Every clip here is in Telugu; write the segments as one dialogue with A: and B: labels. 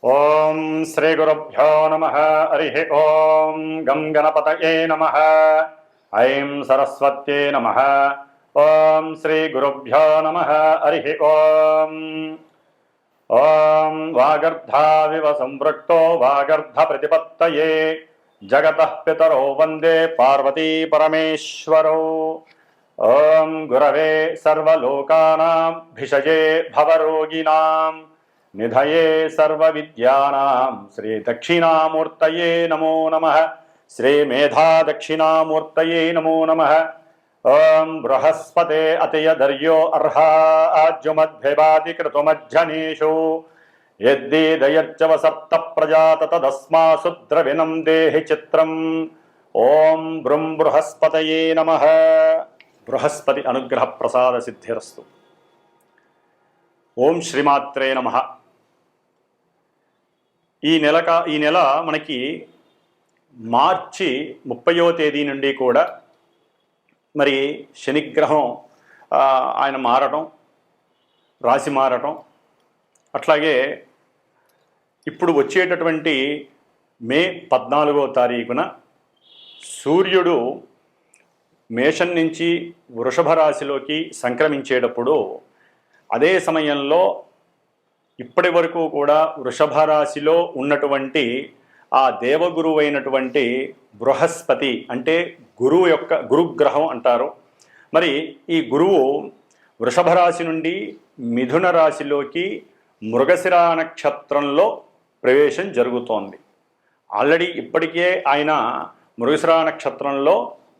A: ఓం శ్రీ గురుభ్యో నమః. హరి ఓం గం గణపతయే నమః. ఐం సరస్వత్యై నమః. ఓం శ్రీ గురుభ్యో నమః. హరి ఓం. ఓం వాగర్ధావివ సంపృక్తో వాగర్ధ ప్రతిపత్తయే జగతః పితరో వందే పార్వతీ పరమేశ్వరౌ. ఓం గురవే సర్వలోకానాం భిషజే భవరోగిణాం నిధయే సర్వవిద్యానాం శ్రీ దక్షిణామూర్తయే నమో నమః. శ్రీ మేధా దక్షిణామూర్తయే నమో నమః. ఓం బృహస్పతే అతయదర్యో అర్హాజ్యుమద్భివాది క్రతుమజ్జనేషు యద్దీదయర్చవ సప్త ప్రజాత తదస్మాసు ద్రవిణం దేహి చిత్రం. ఓం బృం బృహస్పతయే నమః. బృహస్పతి అనుగ్రహ ప్రసాద సిద్ధిరస్తు. ఓం శ్రీమాత్రే నమః. ఈ నెల మనకి మార్చి 30వ తేదీ నుండి కూడా మరి శనిగ్రహం ఆయన మారటం, రాశి మారటం, అట్లాగే ఇప్పుడు వచ్చేటటువంటి మే 14వ తారీఖున సూర్యుడు మేషం నుంచి వృషభ రాశిలోకి సంక్రమించేటప్పుడు అదే సమయంలో ఇప్పటి వరకు కూడా వృషభ రాశిలో ఉన్నటువంటి ఆ దేవగురువు అయినటువంటి బృహస్పతి అంటే గురువు యొక్క గురుగ్రహం అంటారు. మరి ఈ గురువు వృషభ రాశి నుండి మిథున రాశిలోకి మృగశిర నక్షత్రంలో ప్రవేశం జరుగుతోంది. ఆల్రెడీ ఇప్పటికే ఆయన మృగశిర నక్షత్రంలో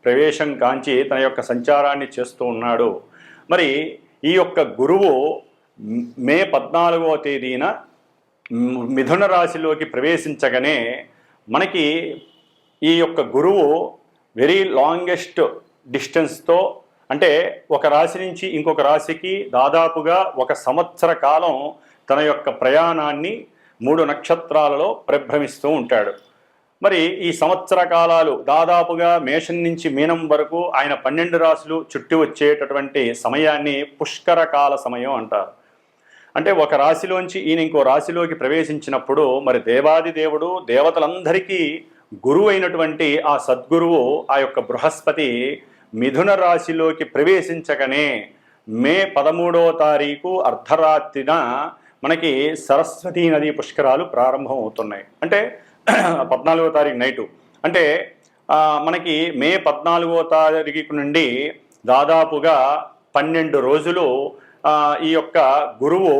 A: ప్రవేశం కాంచి తన యొక్క సంచారాన్ని చేస్తూ ఉన్నాడు. మరి ఈ యొక్క గురువు మే 14వ తేదీన మిథున రాశిలోకి ప్రవేశించగానే మనకి ఈ యొక్క గురువు వెరీ లాంగెస్ట్ డిస్టెన్స్తో, అంటే ఒక రాశి నుంచి ఇంకొక రాశికి దాదాపుగా 1 సంవత్సర కాలం తన యొక్క ప్రయాణాన్ని 3 నక్షత్రాలలో పరిభ్రమిస్తూ ఉంటాడు. మరి ఈ సంవత్సర కాలాలు దాదాపుగా మేషం నుంచి మీనం వరకు ఆయన 12 రాశులు చుట్టి వచ్చేటటువంటి సమయాన్ని పుష్కర కాల సమయం అంటారు. అంటే ఒక రాశిలోంచి ఈయన ఇంకో రాశిలోకి ప్రవేశించినప్పుడు మరి దేవాది దేవుడు దేవతలందరికీ గురువు అయినటువంటి ఆ సద్గురువు ఆ యొక్క బృహస్పతి మిథున రాశిలోకి ప్రవేశించగానే మే 13వ తారీఖు అర్ధరాత్రిన మనకి సరస్వతీ నదీ పుష్కరాలు ప్రారంభం అవుతున్నాయి. అంటే 14వ తారీఖు నైటు, అంటే మనకి మే 14వ తారీఖు నుండి దాదాపుగా 12 రోజులు ఈ యొక్క గురువు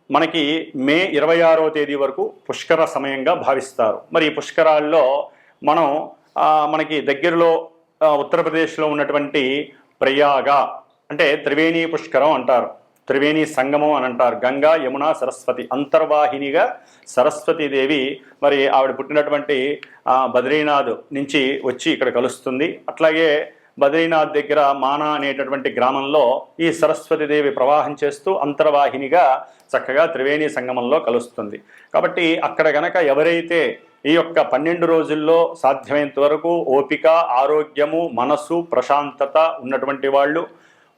A: మనకి మే 26వ తేదీ వరకు పుష్కర సమయంగా భావిస్తారు. మరి ఈ పుష్కరాల్లో మనం మనకి దగ్గరలో ఉత్తరప్రదేశ్లో ఉన్నటువంటి ప్రయాగ అంటే త్రివేణి పుష్కరం అంటారు, త్రివేణి సంగమం అని అంటారు. గంగా యమున సరస్వతి అంతర్వాహినిగా సరస్వతీదేవి మరి ఆవిడ పుట్టినటువంటి బద్రీనాథ్ నుంచి వచ్చి ఇక్కడ కలుస్తుంది. అట్లాగే బద్రీనాథ్ దగ్గర మానా అనేటటువంటి గ్రామంలో ఈ సరస్వతీదేవి ప్రవాహం చేస్తూ అంతర్వాహినిగా చక్కగా త్రివేణి సంగమంలో కలుస్తుంది. కాబట్టి అక్కడ గనక ఎవరైతే ఈ యొక్క 12 రోజుల్లో సాధ్యమైనంత వరకు ఓపిక, ఆరోగ్యము, మనస్సు, ప్రశాంతత ఉన్నటువంటి వాళ్ళు,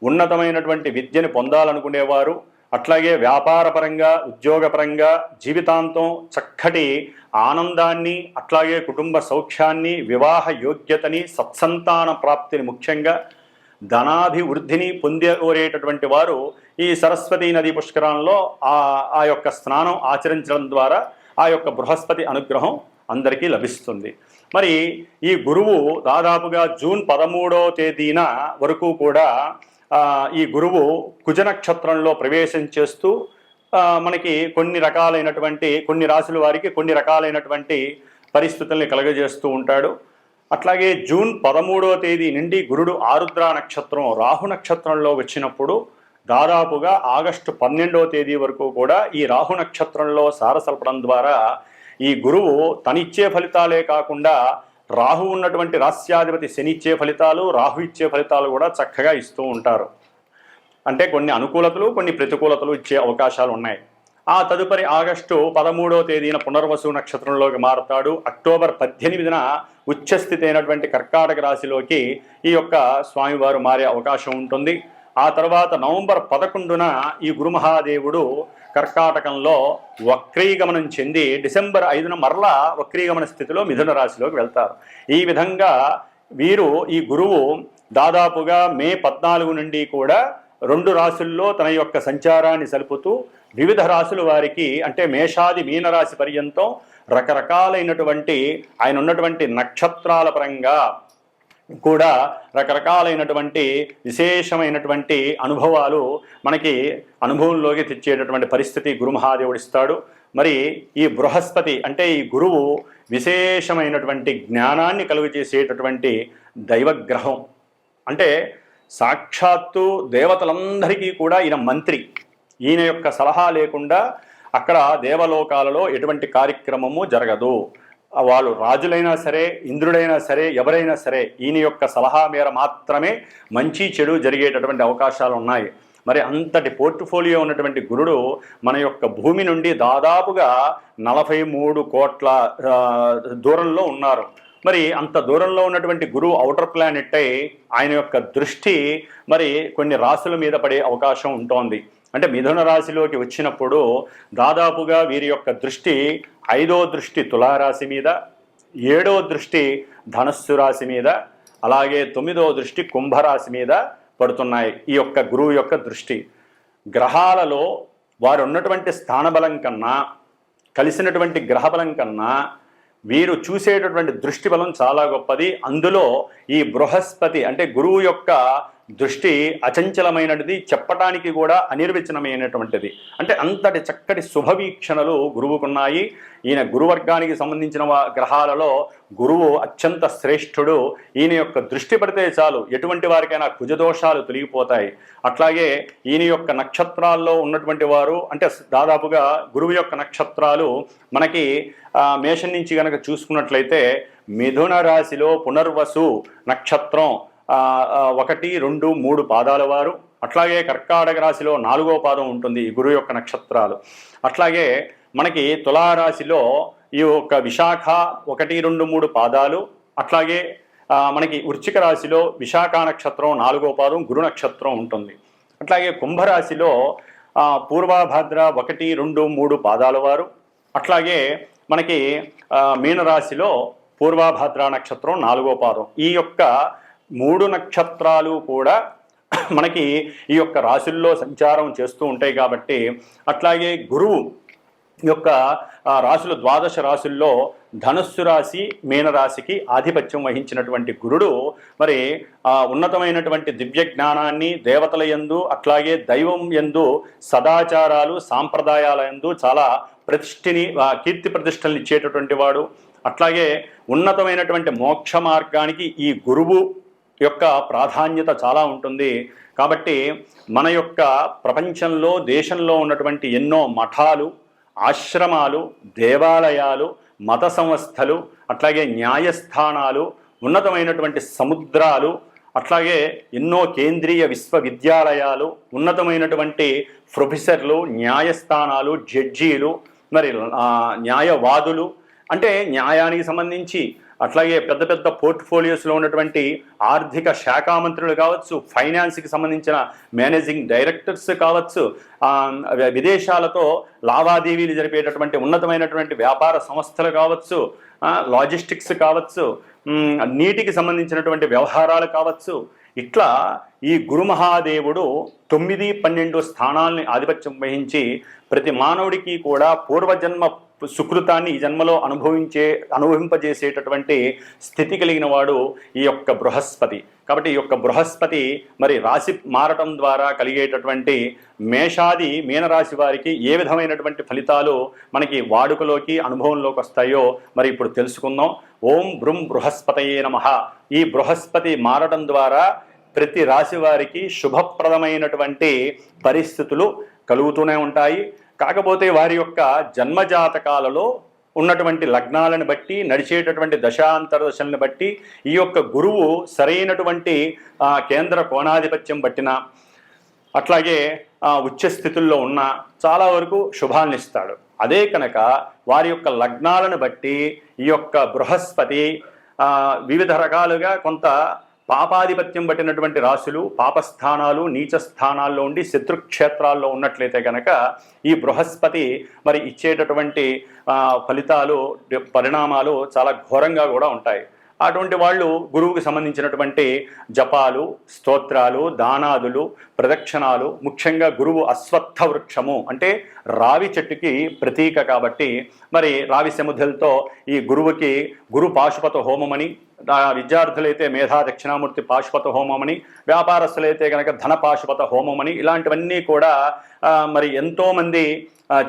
A: ఉన్నతమైనటువంటి విద్యను పొందాలనుకునేవారు, అట్లాగే వ్యాపారపరంగా ఉద్యోగపరంగా జీవితాంతం చక్కటి ఆనందాన్ని, అట్లాగే కుటుంబ సౌఖ్యాన్ని, వివాహ యోగ్యతని, సత్సంతాన ప్రాప్తిని, ముఖ్యంగా ధనాభివృద్ధిని పొందేటటువంటి వారు ఈ సరస్వతీ నదీ పుష్కరంలో ఆ యొక్క స్నానం ఆచరించడం ద్వారా ఆ యొక్క బృహస్పతి అనుగ్రహం అందరికీ లభిస్తుంది. మరి ఈ గురువు దాదాపుగా జూన్ 13వ తేదీన వరకు కూడా ఈ గురువు కుజ నక్షత్రంలో ప్రవేశం చేస్తూ మనకి కొన్ని రాశుల వారికి కొన్ని రకాలైనటువంటి పరిస్థితుల్ని కలుగజేస్తూ ఉంటాడు. అట్లాగే జూన్ 13వ తేదీ నుండి గురుడు ఆరుద్ర నక్షత్రం రాహు నక్షత్రంలో వచ్చినప్పుడు దాదాపుగా ఆగస్టు 12వ తేదీ వరకు కూడా ఈ రాహు నక్షత్రంలో సారసల్పడం ద్వారా ఈ గురువు తనిచ్చే ఫలితాలే కాకుండా రాహు ఉన్నటువంటి రాస్యాధిపతి శని ఇచ్చే ఫలితాలు, రాహు ఇచ్చే ఫలితాలు కూడా చక్కగా ఇస్తూ ఉంటారు. అంటే కొన్ని అనుకూలతలు, కొన్ని ప్రతికూలతలు ఇచ్చే అవకాశాలు ఉన్నాయి. ఆ తదుపరి ఆగస్టు 13వ తేదీన పునర్వసు నక్షత్రంలోకి మారుతాడు. అక్టోబర్ 18న ఉచ్చస్థితి అయినటువంటి కర్కాటక రాశిలోకి ఈ యొక్క స్వామివారు మారే అవకాశం ఉంటుంది. ఆ తర్వాత నవంబర్ 11న ఈ గురుమహాదేవుడు కర్కాటకంలో వక్రీగమనం చెంది డిసెంబర్ 5న మరలా వక్రీగమన స్థితిలో మిథున రాశిలోకి వెళ్తారు. ఈ విధంగా వీరు ఈ గురువు దాదాపుగా మే 14 నుండి కూడా 2 రాశుల్లో తన యొక్క సంచారాన్ని సలుపుతూ వివిధ రాశుల వారికి అంటే మేషాది మీనరాశి పర్యంతం రకరకాలైనటువంటి ఆయన ఉన్నటువంటి నక్షత్రాల పరంగా కూడా రకరకాలైనటువంటి విశేషమైనటువంటి అనుభవాలు మనకి అనుభవంలోకి తెచ్చేటటువంటి పరిస్థితి గురుమహాదేవుడు ఇస్తాడు. మరి ఈ బృహస్పతి అంటే ఈ గురువు విశేషమైనటువంటి జ్ఞానాన్ని కలుగజేసేటటువంటి దైవగ్రహం. అంటే సాక్షాత్తు దేవతలందరికీ కూడా ఈయన మంత్రి. ఈయన యొక్క సలహా లేకుండా అక్కడ దేవలోకాలలో ఎటువంటి కార్యక్రమము జరగదు. వాళ్ళు రాజులైనా సరే ఇంద్రుడైనా సరే ఎవరైనా సరే ఈయన యొక్క సలహా మేర మాత్రమే మంచి చెడు జరిగేటటువంటి అవకాశాలు ఉన్నాయి. మరి అంతటి పోర్ట్ఫోలియో ఉన్నటువంటి గురుడు మన యొక్క భూమి నుండి దాదాపుగా 43 కోట్ల దూరంలో ఉన్నారు. మరి అంత దూరంలో ఉన్నటువంటి గురువు ఔటర్ ప్లానెట్ అయి ఆయన యొక్క దృష్టి మరి కొన్ని రాశుల మీద పడే అవకాశం ఉంటోంది. అంటే మిథున రాశిలోకి వచ్చినప్పుడు దాదాపుగా వీరి యొక్క దృష్టి 5వ దృష్టి తులారాశి మీద, 7వ దృష్టి ధనస్సు రాశి మీద, అలాగే 9వ దృష్టి కుంభరాశి మీద పడుతున్నాయి. ఈ యొక్క గురువు యొక్క దృష్టి గ్రహాలలో వారు ఉన్నటువంటి స్థానబలం కన్నా కలిసినటువంటి గ్రహబలం కన్నా వీరు చూసేటటువంటి దృష్టి బలం చాలా గొప్పది. అందులో ఈ బృహస్పతి అంటే గురువు యొక్క దృష్టి అచంచలమైనది, చెప్పటానికి కూడా అనిర్వచనమైనటువంటిది. అంటే అంతటి చక్కటి శుభవీక్షణలు గురువుకున్నాయి. ఈయన గురువర్గానికి సంబంధించిన గ్రహాలలో గురువు అత్యంత శ్రేష్ఠుడు. ఈయన యొక్క దృష్టి పడితే చాలు ఎటువంటి వారికైనా కుజదోషాలు తొలగిపోతాయి. అట్లాగే ఈయన యొక్క నక్షత్రాల్లో ఉన్నటువంటి వారు అంటే దాదాపుగా గురువు యొక్క నక్షత్రాలు మనకి మేషం నుంచి కనుక చూసుకున్నట్లయితే మిథున రాశిలో పునర్వసు నక్షత్రం 1, 2, 3 పాదాల వారు, అట్లాగే కర్కాటక రాశిలో 4వ పాదం ఉంటుంది ఈ గురువు యొక్క నక్షత్రాలు. అట్లాగే మనకి తులారాశిలో ఈ యొక్క విశాఖ 1, 2, 3 పాదాలు, అట్లాగే మనకి వృశ్చిక రాశిలో విశాఖ నక్షత్రం 4వ పాదం గురు నక్షత్రం ఉంటుంది. అట్లాగే కుంభరాశిలో పూర్వభద్ర 1, 2, 3 పాదాల వారు, అట్లాగే మనకి మీనరాశిలో పూర్వభద్ర నక్షత్రం 4వ పాదం. ఈ యొక్క 3 నక్షత్రాలు కూడా మనకి ఈ యొక్క రాశుల్లో సంచారం చేస్తూ ఉంటాయి కాబట్టి అట్లాగే గురువు యొక్క రాశులు 12 రాశుల్లో ధనుస్సు రాశి మీనరాశికి ఆధిపత్యం వహించినటువంటి గురుడు మరి ఉన్నతమైనటువంటి దివ్య జ్ఞానాన్ని దేవతల యందు అట్లాగే దైవం యందు సదాచారాలు సాంప్రదాయాల యందు చాలా ప్రతిష్ఠిని కీర్తి ప్రతిష్టలను ఇచ్చేటటువంటి వాడు. అట్లాగే ఉన్నతమైనటువంటి మోక్ష మార్గానికి ఈ గురువు యొక్క ప్రాధాన్యత చాలా ఉంటుంది. కాబట్టి మన యొక్క ప్రపంచంలో దేశంలో ఉన్నటువంటి ఎన్నో మఠాలు, ఆశ్రమాలు, దేవాలయాలు, మత సంస్థలు, అట్లాగే న్యాయస్థానాలు, ఉన్నతమైనటువంటి సముద్రాలు, అట్లాగే ఎన్నో కేంద్రీయ విశ్వవిద్యాలయాలు, ఉన్నతమైనటువంటి ప్రొఫెసర్లు, న్యాయస్థానాలు, జడ్జీలు, మరి న్యాయవాదులు అంటే న్యాయానికి సంబంధించి అట్లాగే పెద్ద పెద్ద పోర్ట్ఫోలియోస్లో ఉన్నటువంటి ఆర్థిక శాఖా మంత్రులు కావచ్చు, ఫైనాన్స్కి సంబంధించిన మేనేజింగ్ డైరెక్టర్స్ కావచ్చు, విదేశాలతో లావాదేవీలు జరిపేటటువంటి ఉన్నతమైనటువంటి వ్యాపార సంస్థలు కావచ్చు, లాజిస్టిక్స్ కావచ్చు, నీటికి సంబంధించినటువంటి వ్యవహారాలు కావచ్చు. ఇట్లా ఈ గురుమహాదేవుడు 9, 12 స్థానాలని ఆధిపత్యం వహించి ప్రతి మానవుడికి కూడా పూర్వజన్మ సుకృతాన్ని ఈ జన్మలో అనుభవింపజేసేటటువంటి స్థితి కలిగిన వాడు ఈ యొక్క బృహస్పతి. కాబట్టి ఈ యొక్క బృహస్పతి మరి రాశి మారటం ద్వారా కలిగేటటువంటి మేషాది మీనరాశి వారికి ఏ విధమైనటువంటి ఫలితాలు మనకి వాడుకలోకి అనుభవంలోకి వస్తాయో మరి ఇప్పుడు తెలుసుకుందాం. ఓం బృం బృహస్పతయే నమః. ఈ బృహస్పతి మారటం ద్వారా ప్రతి రాశి వారికి శుభప్రదమైనటువంటి పరిస్థితులు కలుగుతూనే ఉంటాయి. కాకపోతే వారి యొక్క జన్మజాతకాలలో ఉన్నటువంటి లగ్నాలను బట్టి నడిచేటటువంటి దశాంతరదశలను బట్టి ఈ యొక్క గురువు సరైనటువంటి కేంద్ర కోణాధిపత్యం బట్టిన అట్లాగే ఉచ్చస్థితుల్లో ఉన్న చాలా వరకు శుభాలను ఇస్తాడు. అదే కనుక వారి యొక్క లగ్నాలను బట్టి ఈ యొక్క బృహస్పతి వివిధ రకాలుగా కొంత పాపాధిపత్యం పట్టినటువంటి రాశులు, పాపస్థానాలు, నీచ స్థానాల్లో ఉండి శత్రుక్షేత్రాల్లో ఉన్నట్లయితే కనుక ఈ బృహస్పతి మరి ఇచ్చేటటువంటి ఫలితాలు, పరిణామాలు చాలా ఘోరంగా కూడా ఉంటాయి. అటువంటి వాళ్ళు గురువుకి సంబంధించినటువంటి జపాలు, స్తోత్రాలు, దానాదులు, ప్రదక్షిణాలు, ముఖ్యంగా గురువు అశ్వత్థ వృక్షము అంటే రావి చెట్టుకి ప్రతీక కాబట్టి మరి రావి సముద్రలతో ఈ గురువుకి గురు పాశుపత హోమమని, విద్యార్థులైతే మేధా దక్షిణామూర్తి పాశుపత హోమమని, వ్యాపారస్తులైతే కనుక ధన పాశుపత హోమమని, ఇలాంటివన్నీ కూడా మరి ఎంతోమంది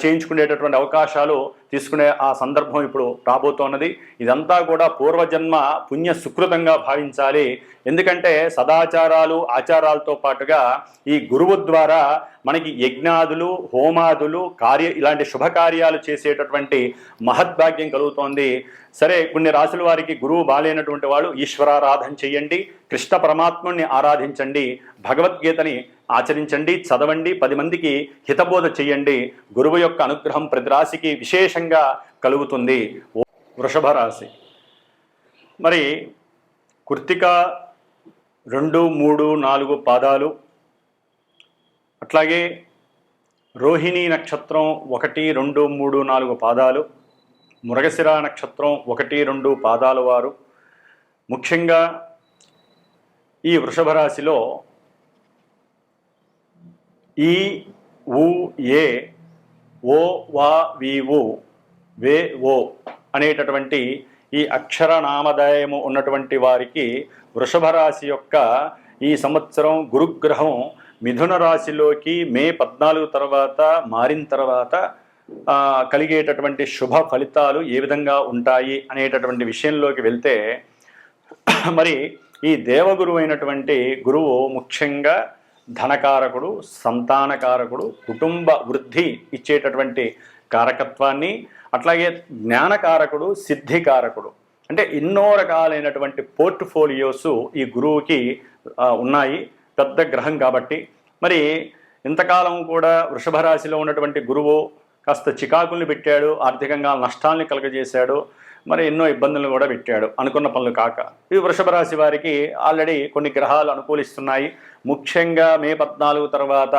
A: చేయించుకునేటటువంటి అవకాశాలు తీసుకునే ఆ సందర్భం ఇప్పుడు రాబోతోన్నది. ఇదంతా కూడా పూర్వజన్మ పుణ్య సుకృతంగా భావించాలి. ఎందుకంటే సదాచారాలు, ఆచారాలతో పాటుగా ఈ గురువు ద్వారా మనకి యజ్ఞాదులు, హోమాదులు, ఇలాంటి శుభకార్యాలు చేసేటటువంటి మహద్భాగ్యం కలుగుతోంది. సరే, కొన్ని రాసుల వారికి గురువు బాలేనటువంటి వాళ్ళు ఈశ్వరారాధన చెయ్యండి, కృష్ణ పరమాత్ముని ఆరాధించండి, భగవద్గీతని ఆచరించండి, చదవండి, 10 మందికి హితబోధ చెయ్యండి. గురువు యొక్క అనుగ్రహం ప్రతి రాశికి విశేషంగా కలుగుతుంది. వృషభ రాశి మరి కృత్తిక 2, 3, 4 పాదాలు, అట్లాగే రోహిణీ నక్షత్రం 1, 2, 3, 4 పాదాలు, మృగశిర నక్షత్రం 1, 2 పాదాల వారు ముఖ్యంగా ఈ వృషభ రాశిలో ఈ ఉ ఏ ఓ వా వి ఉ వే ఓ అనేటటువంటి ఈ అక్షర నామధేయము ఉన్నటువంటి వారికి వృషభ రాశి యొక్క ఈ సంవత్సరం గురుగ్రహం మిథున రాశిలోకి మే 14 తర్వాత మారిన తర్వాత కలిగేటటువంటి శుభ ఫలితాలు ఏ విధంగా ఉంటాయి అనేటటువంటి విషయంలోకి వెళ్తే మరి ఈ దేవగురువు అయినటువంటి గురువు ముఖ్యంగా ధనకారకుడు, సంతానకారకుడు, కుటుంబ వృద్ధి ఇచ్చేటటువంటి కారకత్వాన్ని, అట్లాగే జ్ఞానకారకుడు, సిద్ధికారకుడు, అంటే ఎన్నో రకాలైనటువంటి పోర్ట్ఫోలియోస్ ఈ గురువుకి ఉన్నాయి. పెద్ద గ్రహం కాబట్టి మరి ఇంతకాలం కూడా వృషభ రాశిలో ఉన్నటువంటి గురువు కాస్త చికాకుల్ని పెట్టాడు, ఆర్థికంగా నష్టాల్ని కలుగజేశాడు, మరి ఎన్నో ఇబ్బందులను కూడా పెట్టాడు అనుకున్న పనులు కాక. ఈ వృషభ రాశి వారికి ఆల్రెడీ కొన్ని గ్రహాలు అనుకూలిస్తున్నాయి. ముఖ్యంగా మే 14 తర్వాత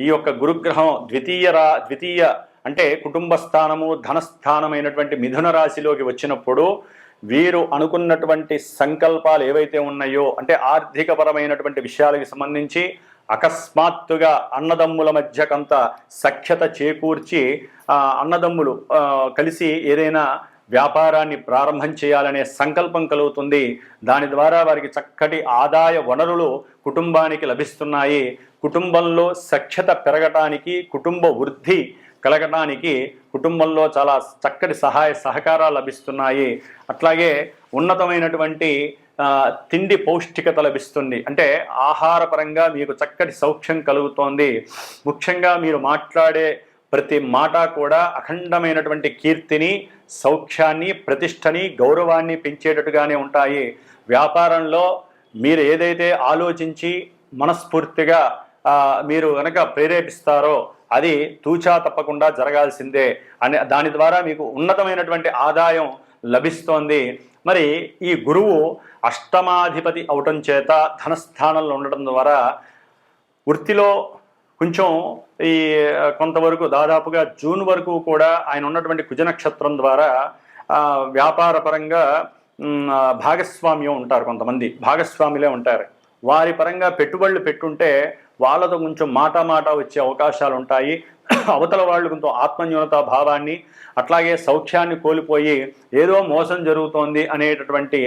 A: ఈ యొక్క గురుగ్రహం ద్వితీయ అంటే కుటుంబ స్థానము, ధనస్థానమైనటువంటి మిథున రాశిలోకి వచ్చినప్పుడు వీరు అనుకున్నటువంటి సంకల్పాలు ఏవైతే ఉన్నాయో, అంటే ఆర్థికపరమైనటువంటి విషయాలకు సంబంధించి అకస్మాత్తుగా అన్నదమ్ముల మధ్య కొంత సఖ్యత చేకూర్చి అన్నదమ్ములు కలిసి ఏదైనా వ్యాపారాన్ని ప్రారంభం చేయాలనే సంకల్పం కలుగుతుంది. దాని ద్వారా వారికి చక్కటి ఆదాయ వనరులు కుటుంబానికి లభిస్తున్నాయి. కుటుంబంలో సఖ్యత పెరగటానికి, కుటుంబ వృద్ధి కలగటానికి కుటుంబంలో చాలా చక్కటి సహాయ సహకారాలు లభిస్తున్నాయి. అట్లాగే ఉన్నతమైనటువంటి తిండి పౌష్టికత లభిస్తుంది. అంటే ఆహారపరంగా మీకు చక్కటి సౌఖ్యం కలుగుతోంది. ముఖ్యంగా మీరు మాట్లాడే ప్రతి మాట కూడా అఖండమైనటువంటి కీర్తిని, సౌఖ్యాన్ని, ప్రతిష్టని, గౌరవాన్ని పెంచేటట్టుగానే ఉంటాయి. వ్యాపారంలో మీరు ఏదైతే ఆలోచించి మనస్ఫూర్తిగా మీరు కనుక ప్రేరేపిస్తారో అది తూచా తప్పకుండా జరగాల్సిందే అనే దాని ద్వారా మీకు ఉన్నతమైనటువంటి ఆదాయం లభిస్తోంది. మరి ఈ గురువు అష్టమాధిపతి అవటం చేత ధనస్థానంలో ఉండటం ద్వారా వృత్తిలో కొంచెం ఈ కొంతవరకు దాదాపుగా జూన్ వరకు కూడా ఆయన ఉన్నటువంటి కుజ నక్షత్రం ద్వారా వ్యాపారపరంగా భాగస్వామ్యం ఉంటారు. కొంతమంది భాగస్వాములే ఉంటారు. వారి పరంగా పెట్టుబడులు పెట్టుంటే వాళ్ళతో కొంచెం మాట వచ్చే అవకాశాలు ఉంటాయి. అవతల వాళ్ళు కొంచెం ఆత్మన్యూనతా భావాన్ని, అట్లాగే సౌఖ్యాన్ని కోల్పోయి ఏదో మోసం జరుగుతోంది అనేటటువంటి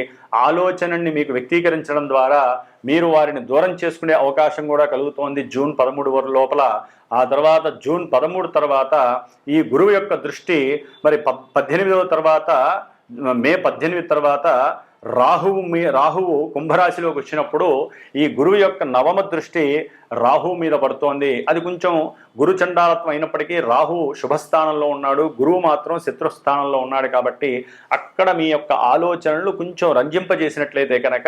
A: ఆలోచనని మీకు వ్యక్తీకరించడం ద్వారా మీరు వారిని దూరం చేసుకునే అవకాశం కూడా కలుగుతోంది జూన్ 13 లోపల. ఆ తర్వాత జూన్ 13 తర్వాత ఈ గురువు యొక్క దృష్టి మరి 18వ తర్వాత, మే 18 తర్వాత రాహువు కుంభరాశిలోకి వచ్చినప్పుడు ఈ గురువు యొక్క నవమ దృష్టి రాహువు మీద పడుతోంది. అది కొంచెం గురు చండాలత్వం అయినప్పటికీ రాహువు శుభస్థానంలో ఉన్నాడు, గురువు మాత్రం శత్రుస్థానంలో ఉన్నాడు. కాబట్టి అక్కడ మీ యొక్క ఆలోచనలు కొంచెం రంజింపజేసినట్లయితే కనుక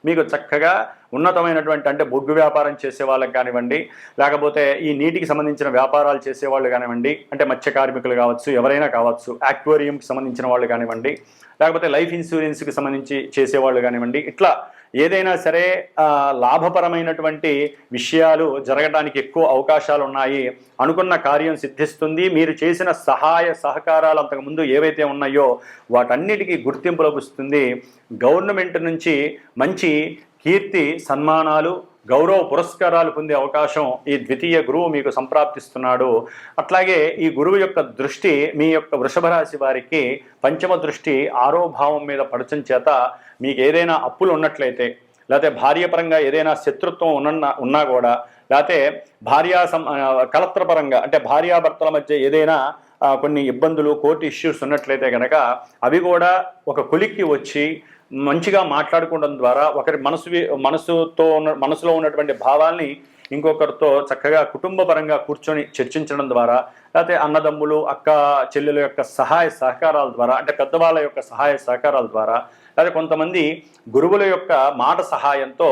A: మీకు చక్కగా ఉన్నతమైనటువంటి, అంటే బొగ్గు వ్యాపారం చేసే వాళ్ళకి కానివ్వండి, లేకపోతే ఈ నీటికి సంబంధించిన వ్యాపారాలు చేసేవాళ్ళు కానివ్వండి, అంటే మత్స్య కార్మికులు కావచ్చు, ఎవరైనా కావచ్చు, యాక్వేరియంకి సంబంధించిన వాళ్ళు కానివ్వండి, లేకపోతే లైఫ్ ఇన్సూరెన్స్కి సంబంధించి చేసేవాళ్ళు కానివ్వండి, ఇట్లా ఏదైనా సరే లాభపరమైనటువంటి విషయాలు జరగడానికి ఎక్కువ అవకాశాలు ఉన్నాయి. అనుకున్న కార్యం సిద్ధిస్తుంది. మీరు చేసిన సహాయ సహకారాలు అంతకుముందు ఏవైతే ఉన్నాయో వాటన్నిటికీ గుర్తింపు లభిస్తుంది. గవర్నమెంట్ నుంచి మంచి కీర్తి సన్మానాలు గౌరవ పురస్కారాలు పొందే అవకాశం ఈ ద్వితీయ గురువు మీకు సంప్రాప్తిస్తున్నాడు. అట్లాగే ఈ గురువు యొక్క దృష్టి మీ యొక్క వృషభ రాశి వారికి పంచమ దృష్టి 6వ భావం మీద పడచం చేత మీకు ఏదైనా అప్పులు ఉన్నట్లయితే, లేకపోతే భార్యపరంగా ఏదైనా శత్రుత్వం ఉన్నా కూడా, లేకపోతే కలత్రపరంగా అంటే భార్యాభర్తల మధ్య ఏదైనా కొన్ని ఇబ్బందులు కోర్టు ఇష్యూస్ ఉన్నట్లయితే కనుక అవి కూడా ఒక కొలిక్కి వచ్చి మంచిగా మాట్లాడుకోవడం ద్వారా ఒకరి మనసులో ఉన్నటువంటి భావాల్ని ఇంకొకరితో చక్కగా కుటుంబ పరంగా కూర్చొని చర్చించడం ద్వారా, లేకపోతే అన్నదమ్ములు అక్క చెల్లెల యొక్క సహాయ సహకారాల ద్వారా, అంటే పెద్దవాళ్ళ యొక్క సహాయ సహకారాల ద్వారా, లేకపోతే కొంతమంది గురువుల యొక్క మాట సహాయంతో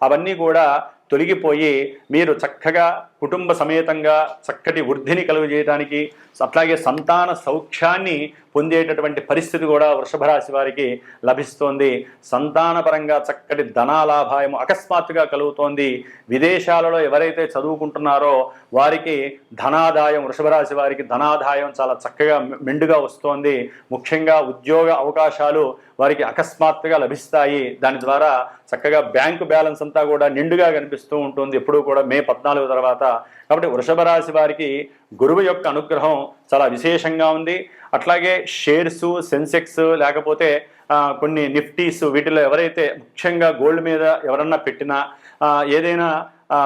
A: అవన్నీ కూడా తొలగిపోయి మీరు చక్కగా కుటుంబ సమేతంగా చక్కటి వృద్ధిని కలుగజేయడానికి, అట్లాగే సంతాన సౌఖ్యాన్ని పొందేటటువంటి పరిస్థితి కూడా వృషభ రాశి వారికి లభిస్తోంది. సంతానపరంగా చక్కటి ధనాలాభాయం అకస్మాత్తుగా కలుగుతోంది. విదేశాలలో ఎవరైతే చదువుకుంటున్నారో వారికి ధనాదాయం, వృషభ రాశి వారికి ధనాదాయం చాలా చక్కగా మెండుగా వస్తోంది. ముఖ్యంగా ఉద్యోగ అవకాశాలు వారికి అకస్మాత్తుగా లభిస్తాయి. దాని ద్వారా చక్కగా బ్యాంకు బ్యాలెన్స్ అంతా కూడా నిండుగా కనిపిస్తూ ఉంటుంది ఎప్పుడూ కూడా మే 14 తర్వాత. కాబట్టి వృషభ రాశి వారికి గురువు యొక్క అనుగ్రహం చాలా విశేషంగా ఉంది. అట్లాగే షేర్సు, సెన్సెక్స్, లేకపోతే కొన్ని నిఫ్టీస్, వీటిలో ఎవరైతే ముఖ్యంగా గోల్డ్ మీద ఎవరన్నా పెట్టినా, ఏదైనా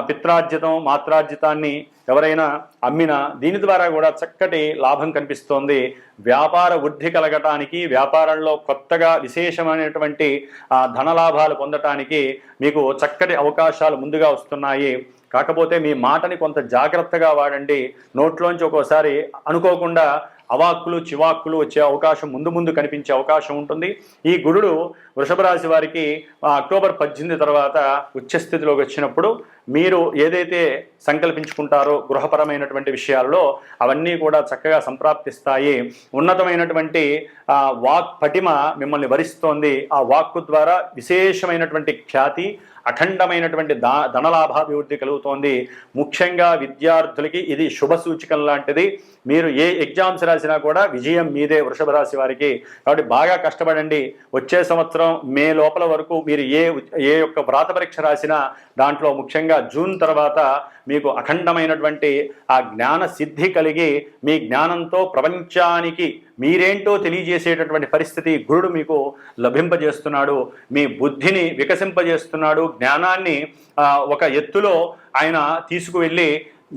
A: పిత్రార్జితం మాత్రార్జితాన్ని ఎవరైనా అమ్మినా దీని ద్వారా కూడా చక్కటి లాభం కనిపిస్తోంది. వ్యాపార వృద్ధి కలగటానికి, వ్యాపారంలో కొత్తగా విశేషమైనటువంటి ధనలాభాలు పొందటానికి మీకు చక్కటి అవకాశాలు ముందుగా వస్తున్నాయి. కాకపోతే మీ మాటని కొంత జాగ్రత్తగా వాడండి. నోట్లోంచి ఒక్కోసారి అనుకోకుండా అవాక్కులు చివాక్కులు వచ్చే అవకాశం ముందు కనిపించే అవకాశం ఉంటుంది. ఈ గురుడు వృషభ రాశి వారికి అక్టోబర్ 18 తర్వాత ఉచ్చస్థితిలోకి వచ్చినప్పుడు మీరు ఏదైతే సంకల్పించుకుంటారో గృహపరమైనటువంటి విషయాల్లో అవన్నీ కూడా చక్కగా సంప్రాప్తిస్తాయి. ఉన్నతమైనటువంటి వాక్ పటిమ మిమ్మల్ని వరిస్తోంది. ఆ వాక్కు ద్వారా విశేషమైనటువంటి ఖ్యాతి, అఖండమైనటువంటి ధనలాభాభివృద్ధి కలుగుతోంది. ముఖ్యంగా విద్యార్థులకి ఇది శుభ సూచికం లాంటిది. మీరు ఏ ఎగ్జామ్స్ రాసినా కూడా విజయం మీదే వృషభ రాశి వారికి. కాబట్టి బాగా కష్టపడండి. వచ్చే సంవత్సరం మే లోపల వరకు మీరు ఏ యొక్క వ్రాత పరీక్ష రాసినా దాంట్లో ముఖ్యంగా జూన్ తర్వాత మీకు అఖండమైనటువంటి ఆ జ్ఞాన సిద్ధి కలిగి మీ జ్ఞానంతో ప్రపంచానికి మీరేంటో తెలియజేసేటటువంటి పరిస్థితి గురుడు మీకు లభింపజేస్తున్నాడు. మీ బుద్ధిని వికసింపజేస్తున్నాడు. జ్ఞానాన్ని ఒక ఎత్తులో ఆయన తీసుకువెళ్ళి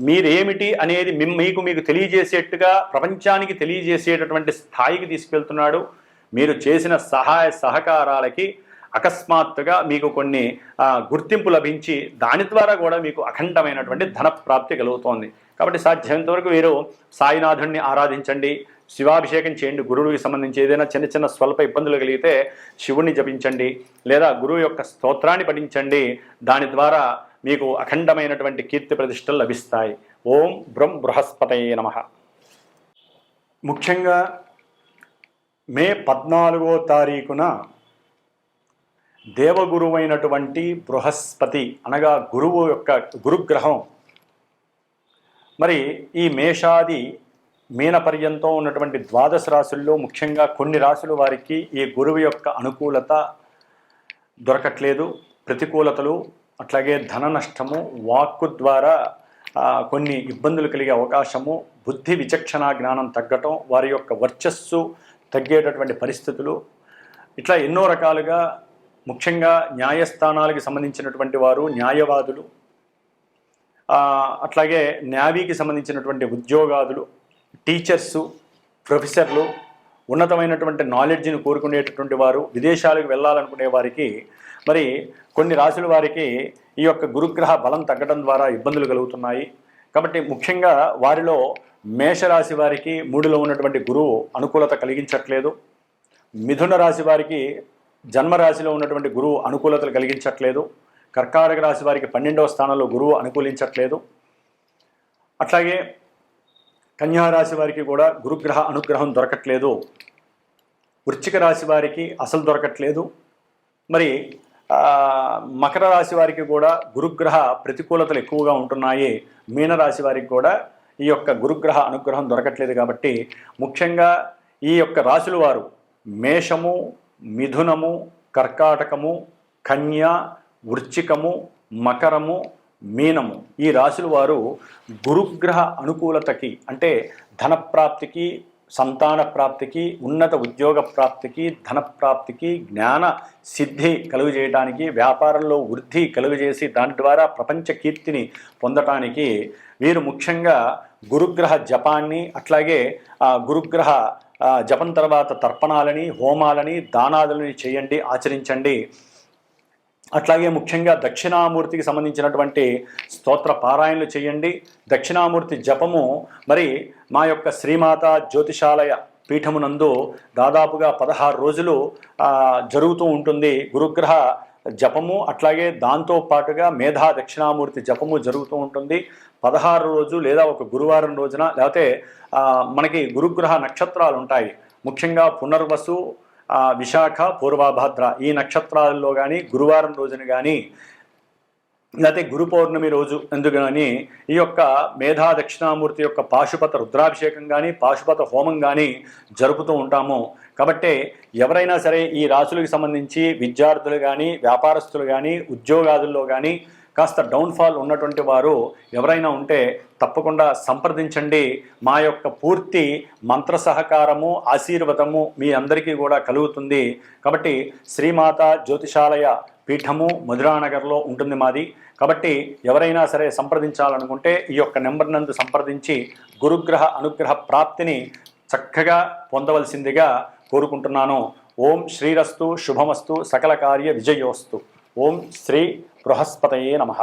A: మీరేమిటి అనేది మీకు తెలియజేసేట్టుగా ప్రపంచానికి తెలియజేసేటటువంటి స్థాయికి తీసుకెళ్తున్నాడు. మీరు చేసిన సహాయ సహకారాలకి అకస్మాత్తుగా మీకు కొన్ని గుర్తింపు లభించి దాని ద్వారా కూడా మీకు అఖండమైనటువంటి ధన ప్రాప్తి కలుగుతోంది. కాబట్టి సాధ్యమైనంత వరకు మీరు సాయినాథుడిని ఆరాధించండి, శివాభిషేకం చేయండి. గురువుకి సంబంధించి ఏదైనా చిన్న స్వల్ప ఇబ్బందులు కలిగితే శివుణ్ణి జపించండి, లేదా గురువు యొక్క స్తోత్రాన్ని పఠించండి. దాని ద్వారా మీకు అఖండమైనటువంటి కీర్తి ప్రతిష్టలు లభిస్తాయి. ఓం బృహస్పతయే నమః. ముఖ్యంగా మే 14వ తారీఖున దేవగురువైనటువంటి బృహస్పతి అనగా గురువు యొక్క గురుగ్రహం మరి ఈ మేషాది మీన పర్యంతం ఉన్నటువంటి 12 రాశుల్లో ముఖ్యంగా కొన్ని రాశుల వారికి ఈ గురువు యొక్క అనుకూలత దొరకట్లేదు. ప్రతికూలతలు, అట్లాగే ధన నష్టము, వాక్కు ద్వారా కొన్ని ఇబ్బందులు కలిగే అవకాశము, బుద్ధి విచక్షణ జ్ఞానం తగ్గటం, వారి యొక్క వర్చస్సు తగ్గేటటువంటి పరిస్థితులు, ఇట్లా ఎన్నో రకాలుగా ముఖ్యంగా న్యాయస్థానాలకు సంబంధించినటువంటి వారు, న్యాయవాదులు, అట్లాగే న్యావీకి సంబంధించినటువంటి ఉద్యోగాదులు, టీచర్సు, ప్రొఫెసర్లు, ఉన్నతమైనటువంటి నాలెడ్జ్ని కోరుకునేటటువంటి వారు, విదేశాలకు వెళ్ళాలనుకునే వారికి మరి కొన్ని రాశుల వారికి ఈ యొక్క గురుగ్రహ బలం తగ్గడం ద్వారా ఇబ్బందులు కలుగుతున్నాయి. కాబట్టి ముఖ్యంగా వారిలో మేషరాశి వారికి 3లో ఉన్నటువంటి గురువు అనుకూలత కలిగించట్లేదు. మిథున రాశి వారికి జన్మరాశిలో ఉన్నటువంటి గురువు అనుకూలతలు కలిగించట్లేదు. కర్కాటక రాశి వారికి 12వ స్థానంలో గురువు అనుకూలించట్లేదు. అట్లాగే కన్యారాశి వారికి కూడా గురుగ్రహ అనుగ్రహం దొరకట్లేదు. వృశ్చిక రాశి వారికి అసలు దొరకట్లేదు. మరి మకర రాశి వారికి కూడా గురుగ్రహ ప్రతికూలతలు ఎక్కువగా ఉంటున్నాయి. మీనరాశి వారికి కూడా ఈ యొక్క గురుగ్రహ అనుగ్రహం దొరకట్లేదు. కాబట్టి ముఖ్యంగా ఈ యొక్క రాశుల వారు మేషము, మిథునము, కర్కాటకము, కన్య, వృశ్చికము, మకరము, మీనము ఈ రాశుల వారు గురుగ్రహ అనుకూలతకి అంటే ధనప్రాప్తికి, సంతాన ప్రాప్తికి, ఉన్నత ఉద్యోగ ప్రాప్తికి, ధన ప్రాప్తికి, జ్ఞాన సిద్ధి కలుగజేయడానికి, వ్యాపారంలో వృద్ధి కలుగజేసి దాని ద్వారా ప్రపంచ కీర్తిని పొందటానికి వీరు ముఖ్యంగా గురుగ్రహ జపాన్ని, అట్లాగే గురుగ్రహ జపం తర్వాత తర్పణాలని, హోమాలని, దానాదులని చేయండి, ఆచరించండి. అట్లాగే ముఖ్యంగా దక్షిణామూర్తికి సంబంధించినటువంటి స్తోత్ర పారాయణలు చేయండి. దక్షిణామూర్తి జపము మరి మా యొక్క శ్రీమాత జ్యోతిషాలయ పీఠమునందు దాదాపుగా 16 రోజులు జరుగుతూ ఉంటుంది. గురుగ్రహ జపము అట్లాగే దాంతో పాటుగా మేధా దక్షిణామూర్తి జపము జరుగుతూ ఉంటుంది. 16 రోజు లేదా ఒక గురువారం రోజున, లేకపోతే మనకి గురుగ్రహ నక్షత్రాలు ఉంటాయి. ముఖ్యంగా పునర్వసు, విశాఖ, పూర్వభాద్ర ఈ నక్షత్రాల్లో కానీ గురువారం రోజున కానీ, లేకపోతే గురు పౌర్ణమి రోజు ఎందుకు కానీ ఈ యొక్క మేధా దక్షిణామూర్తి యొక్క పాశుపత రుద్రాభిషేకం కానీ, పాశుపత హోమం కానీ జరుపుతూ ఉంటాము. కాబట్టి ఎవరైనా సరే ఈ రాశులకు సంబంధించి విద్యార్థులు కానీ, వ్యాపారస్తులు కానీ, ఉద్యోగాదుల్లో కానీ కాస్త డౌన్ఫాల్ ఉన్నటువంటి వారు ఎవరైనా ఉంటే తప్పకుండా సంప్రదించండి. మా యొక్క పూర్తి మంత్ర సహకారము, ఆశీర్వాదము మీ అందరికీ కూడా కలుగుతుంది. కాబట్టి శ్రీమాత జ్యోతిషాలయ పీఠము మధురానగర్లో ఉంటుంది మాది. కాబట్టి ఎవరైనా సరే సంప్రదించాలనుకుంటే ఈ యొక్క నెంబర్ నందు సంప్రదించి గురుగ్రహ అనుగ్రహ ప్రాప్తిని చక్కగా పొందవలసిందిగా కోరుకుంటున్నాను. ఓం శ్రీరస్తు శుభమస్తు సకల కార్య విజయోస్తు. ఓం శ్రీ బృహస్పతయే నమః.